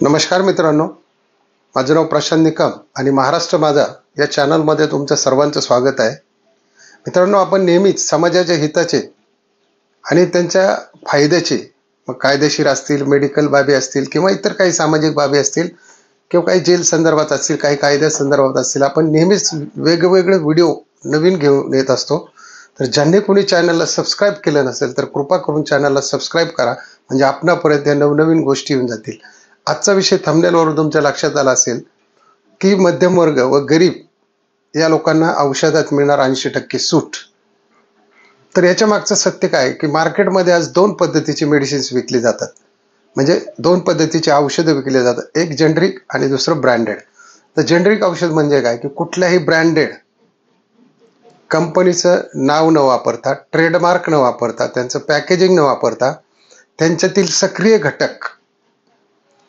नमस्कार मित्रांनो, माझं नाव प्रशांत निकम आणि महाराष्ट्र माझा या चॅनलमध्ये तुमचं सर्वांचं स्वागत आहे. मित्रांनो, आपण नेहमीच समाजाच्या हिताचे आणि त्यांच्या फायद्याचे, मग कायदेशीर असतील, मेडिकल बाबी असतील किंवा इतर काही सामाजिक बाबी असतील किंवा काही जेल संदर्भात असतील, काही कायद्या संदर्भात असतील, आपण नेहमीच वेगवेगळे व्हिडिओ नवीन घेऊन येत असतो. तर ज्यांनी कोणी चॅनलला सबस्क्राईब केलं नसेल तर कृपा करून चॅनलला सबस्क्राईब करा, म्हणजे आपणापर्यंत या नवनवीन गोष्टी येऊन जातील. आजचा विषय थंबनेलवरून तुमच्या लक्षात आला असेल की मध्यमवर्ग व गरीब या लोकांना औषधात मिळणार 80% सूट. तर याच्या मागचं सत्य काय की मार्केटमध्ये आज दोन पद्धतीची मेडिसिन्स विकली जातात, म्हणजे दोन पद्धतीची औषधं विकली जातात. एक जेनरिक आणि दुसरं ब्रँडेड. तर जेनरिक औषध म्हणजे काय की कुठल्याही ब्रँडेड कंपनीचं नाव न वापरता, ट्रेडमार्क न वापरता, त्यांचं पॅकेजिंग न वापरता, त्यांच्यातील सक्रिय घटक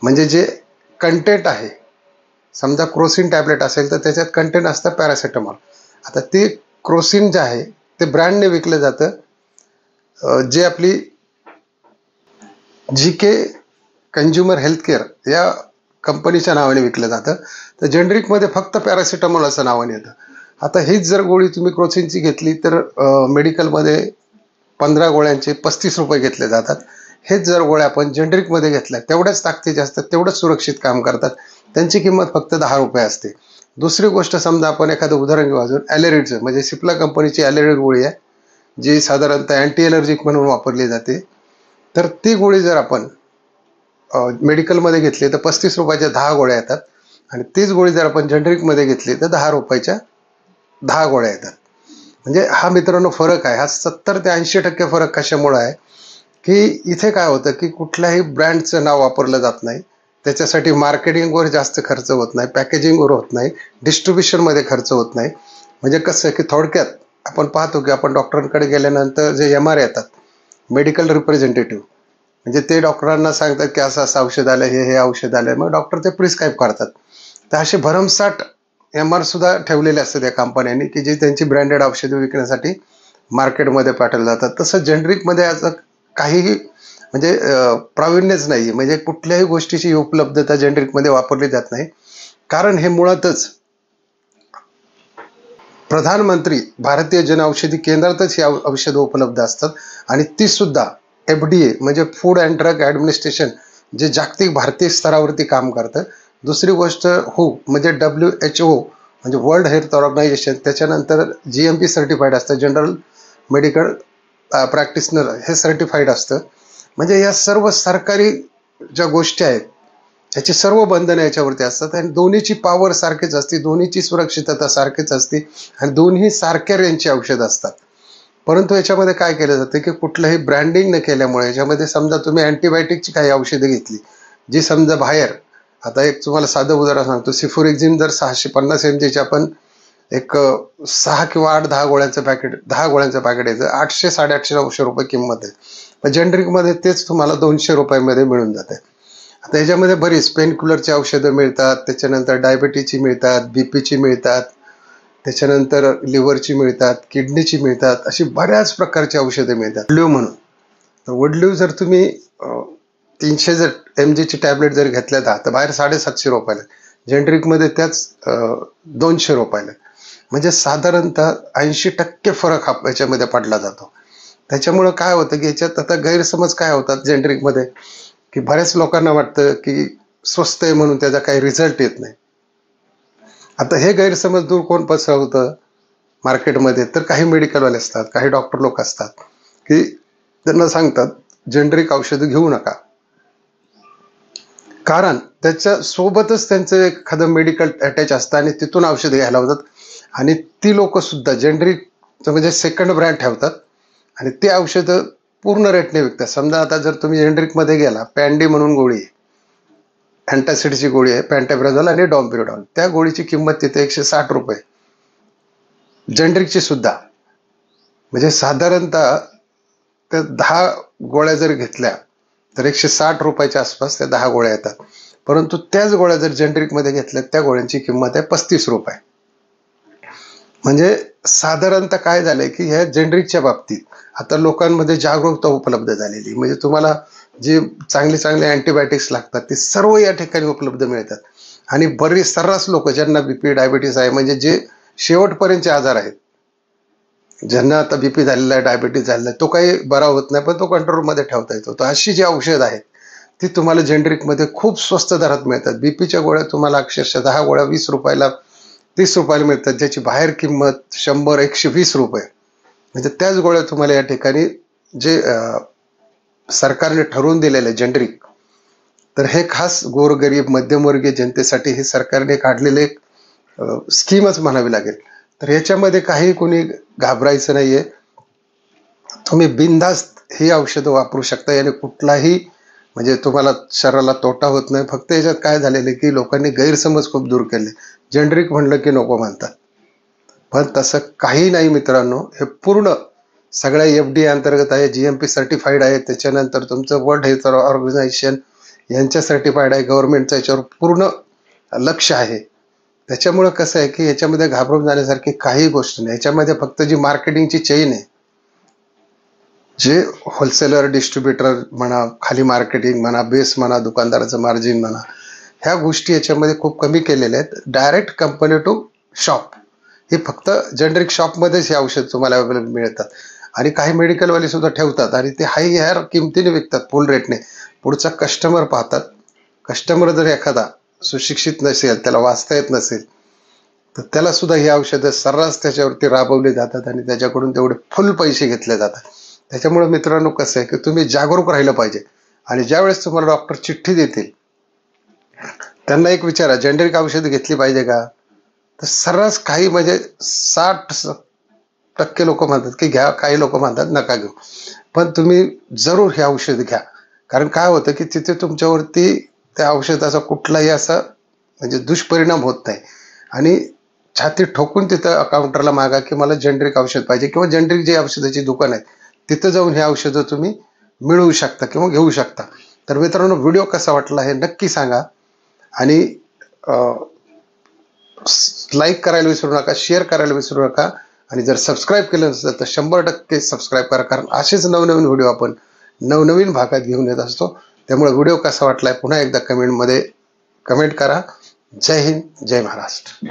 म्हणजे जे कंटेंट आहे, समजा क्रोसिन टॅबलेट असेल तर त्याच्यात कंटेंट असतं पॅरासिटामॉल. आता ते क्रोसिन जे आहे ते ब्रँडने विकलं जातं, जे आपली GK कंझ्युमर हेल्थकेअर या कंपनीच्या नावाने विकलं जातं. तर जेनरिकमध्ये फक्त पॅरासिटामॉल असं नावाने येतं. आता हीच जर गोळी तुम्ही क्रोसिनची घेतली तर मेडिकलमध्ये 15 गोळ्यांचे 35 रुपये घेतले जातात. हेच जर गोळ्या आपण जेनरिकमध्ये घेतल्या तेवढ्याच ताकदीचे असतात, तेवढंच सुरक्षित काम करतात, त्यांची किंमत फक्त 10 रुपये असते. दुसरी गोष्ट, समजा आपण एखादं उदाहरण घेऊ अजून, ॲलेरिडचं, म्हणजे सिप्ला कंपनीची ॲलेरिड गोळी आहे जी साधारणतः अँटी ॲलर्जिक म्हणून वापरली जाते. तर ती गोळी जर आपण मेडिकलमध्ये घेतली तर 35 रुपयाच्या 10 गोळ्या येतात, आणि तीच गोळी जर आपण जेनरिकमध्ये घेतली तर 10 रुपयाच्या 10 गोळ्या येतात. म्हणजे हा मित्रांनो फरक आहे. हा 70 ते 80% फरक कशामुळे आहे की इथे काय होतं की कुठल्याही ब्रँडचं नाव वापरलं जात नाही, त्याच्यासाठी मार्केटिंगवर जास्त खर्च होत नाही, पॅकेजिंगवर होत नाही, डिस्ट्रीब्युशनमध्ये खर्च होत नाही. म्हणजे कसं की थोडक्यात आपण पाहतो की आपण डॉक्टरांकडे गेल्यानंतर जे MR येतात, मेडिकल रिप्रेझेंटेटिव्ह, म्हणजे ते डॉक्टरांना सांगतात की असं असं औषध आलं, हे औषध आलं, मग डॉक्टर ते प्रिस्क्राईब करतात. तर असे भरमसाठ MR सुद्धा ठेवलेले असतात या कंपन्यांनी की जे त्यांची ब्रँडेड औषधं विकण्यासाठी मार्केटमध्ये पाठवले जातात. तसं जेनरिकमध्ये असं काहीही म्हणजे प्रावीण्यच नाही, म्हणजे कुठल्याही गोष्टीची उपलब्धता जेनरिकमध्ये वापरली जात नाही. कारण हे मुळातच प्रधानमंत्री भारतीय जनऔषधी केंद्रातच ही औषधं उपलब्ध असतात, आणि ती सुद्धा FDA म्हणजे फूड अँड ड्रग ॲडमिनिस्ट्रेशन, जे जागतिक भारतीय स्तरावरती काम करतं. दुसरी गोष्ट WHO म्हणजे WHO म्हणजे वर्ल्ड हेल्थ ऑर्गनायझेशन, त्याच्यानंतर GMP सर्टिफाईड असतं, जनरल मेडिकल प्रॅक्टिशनर हे सर्टिफाईड असतं. म्हणजे या सर्व सरकारी ज्या गोष्टी आहेत याची सर्व बंधनं याच्यावरती असतात, आणि दोन्हीची पॉवर सारखीच असते, दोन्हीची सुरक्षितता सारखीच असते, आणि दोन्ही सारख्या रेंजची औषधं असतात. परंतु याच्यामध्ये काय केलं जातं की कुठलंही ब्रँडिंग न केल्यामुळे याच्यामध्ये, समजा तुम्ही अँटीबायोटिकची काही औषधं घेतली जी समजा बाहेर, आता एक तुम्हाला साधं उदाहरण सांगतो, सिफोरेक्झिन जर 650 mg आपण एक 6 किंवा 8-10 गोळ्यांचं पॅकेट, 10 गोळ्यांचं पॅकेट यायचं 800-850 रुपये किंमत आहे. पण जेनरिकमध्ये तेच तुम्हाला 200 रुपयामध्ये मिळून जाते. आता याच्यामध्ये बरीच पेनकिलरची औषधं मिळतात, त्याच्यानंतर डायबिटीजची मिळतात, BPची मिळतात, त्याच्यानंतर लिव्हरची मिळतात, किडनीची मिळतात, अशी बऱ्याच प्रकारची औषधं मिळतात. वडल्यू म्हणून, तर वडल्यू जर तुम्ही 300 जर mgची टॅबलेट जर घेतल्या तर बाहेर 750 रुपयाला, जेनरिकमध्ये त्याच 200 रुपयाला. म्हणजे साधारणतः 80% फरक हा याच्यामध्ये पडला जातो. त्याच्यामुळं काय होतं की याच्यात आता गैरसमज काय होतात जेनरिकमध्ये, की बऱ्याच लोकांना वाटतं की स्वस्त आहे म्हणून त्याचा काही रिझल्ट येत नाही. आता हे गैरसमज दूर कोण पसरवतं मार्केटमध्ये, तर काही मेडिकलवाले असतात, काही डॉक्टर लोक असतात की त्यांना सांगतात जेनरिक औषधं घेऊ नका, कारण त्याच्या सोबतच त्यांचं एखादं मेडिकल अटॅच असतं आणि तिथून औषधं घ्यायला होतात, आणि ती लोक सुद्धा जेनरिक म्हणजे सेकंड ब्रँड ठेवतात आणि ते औषधं पूर्ण रेटने विकतात. समजा आता जर तुम्ही जेनरिकमध्ये गेला, पॅन्डी म्हणून गोळी आहे, अँटासिडची गोळी आहे, पॅन्टॅब्राझोल आणि डॉम्पिरोडॉल, त्या गोळीची किंमत तिथे 160 रुपये, जेनरिकची सुद्धा. म्हणजे साधारणतः त्या 10 गोळ्या जर घेतल्या तर 160 रुपयाच्या आसपास त्या 10 गोळ्या येतात. परंतु त्याच गोळ्या जर जेनरिकमध्ये घेतल्या त्या गोळ्यांची किंमत आहे 35 रुपये. म्हणजे साधारणतः काय झालंय की ह्या जेनरिकच्या बाबतीत आता लोकांमध्ये जागरूकता उपलब्ध झालेली, म्हणजे तुम्हाला जे चांगले चांगले अँटीबायोटिक्स लागतात ते सर्व या ठिकाणी उपलब्ध मिळतात. आणि बरेच सर्रास लोक ज्यांना बीपी डायबिटीस आहे, म्हणजे जे शेवटपर्यंतचे आजार आहेत, ज्यांना आता बीपी झालेला आहे, डायबिटीस झालेला आहे, तो काही बरा होत नाही पण तो कंट्रोलमध्ये ठेवता येतो. तर अशी जी औषध आहेत ती तुम्हाला जेनरिकमध्ये खूप स्वस्त दरात मिळतात. बीपीच्या गोळ्या तुम्हाला अक्षरशः 10 गोळ्या 20 रुपयाला 30 रुपयाला मिळतात, ज्याची बाहेर किंमत 100-120 रुपये. म्हणजे त्याच गोळ्या तुम्हाला या ठिकाणी जे सरकारने ठरवून दिलेलं आहे जेनरिक, तर हे खास गोरगरीब मध्यमवर्गीय जनतेसाठी हे सरकारने काढलेले एक स्कीमच म्हणावी लागेल. तर याच्यामध्ये काही कोणी घाबरायचं नाहीये. तुम्ही बिनधास्त ही औषधं वापरू शकता. याने कुठलाही म्हणजे तुम्हाला शरीराला तोटा होत नाही. फक्त याच्यात काय झालेलं की लोकांनी गैरसमज खूप दूर केले. जेनरिक म्हणलं की नको म्हणतात, पण तसं काही नाही मित्रांनो. हे पूर्ण सगळ्या FDA अंतर्गत आहे, GMP सर्टिफाईड आहे. त्याच्यानंतर तुमचं वर्ल्ड हेल्थ ऑर्गनायझेशन यांच्या सर्टिफाईड आहे. गव्हर्नमेंटचं याच्यावर पूर्ण लक्ष आहे. त्याच्यामुळं कसं आहे की याच्यामध्ये घाबरून जाण्यासारखी काही गोष्ट नाही. याच्यामध्ये फक्त जी मार्केटिंगची चेन आहे, जे होलसेलर डिस्ट्रीब्युटर म्हणा, खाली मार्केटिंग म्हणा, बेस म्हणा, दुकानदाराचं मार्जिन म्हणा, ह्या गोष्टी याच्यामध्ये खूप कमी केलेल्या आहेत. डायरेक्ट कंपनी टू शॉप, हे फक्त जेनरिक शॉपमध्येच हे औषध तुम्हाला अवेलेबल मिळतात. आणि काही मेडिकलवाले सुद्धा ठेवतात आणि ते हाय ह्या किमतीने विकतात, फुल रेटने. पुढचा कस्टमर पाहतात. कस्टमर जर एखादा सुशिक्षित नसेल, त्याला वाचता येत नसेल, तर त्याला सुद्धा ही औषधं सर्रास त्याच्यावरती राबवली जातात आणि त्याच्याकडून तेवढे फुल पैसे घेतले जातात. त्याच्यामुळे मित्रांनो कसं आहे की तुम्ही जागरूक राहिलं पाहिजे. आणि ज्यावेळेस तुम्हाला डॉक्टर चिठ्ठी देतील, त्यांना एक विचारा, जेनरिक औषधं घेतली पाहिजे का? तर सर्रास काही म्हणजे 60% लोक म्हणतात की घ्या, काही लोक म्हणतात नका घेऊ. पण तुम्ही जरूर हे औषध घ्या. कारण काय होतं की तिथे तुमच्यावरती त्या औषधाचा कुठलाही असा म्हणजे दुष्परिणाम होत नाही. आणि छाती ठोकून तिथं काउंटरला मागा की मला जेनरिक औषध पाहिजे, किंवा जेनरिक जे औषधाची दुकान आहे तिथं जाऊन हे औषधं तुम्ही मिळवू शकता किंवा घेऊ शकता. तर मित्रांनो, व्हिडिओ कसा वाटला हे नक्की सांगा. आणि लाईक करायला विसरू नका, शेअर करायला विसरू नका. आणि जर सबस्क्राईब केलं नसेल तर 100% सबस्क्राईब करा, कारण असेच नवनवीन व्हिडिओ आपण नवनवीन भागात घेऊन येत असतो. त्यामुळे व्हिडिओ कसा वाटलाय पुन्हा एकदा कमेंटमध्ये कमेंट करा. जय हिंद, जय महाराष्ट्र.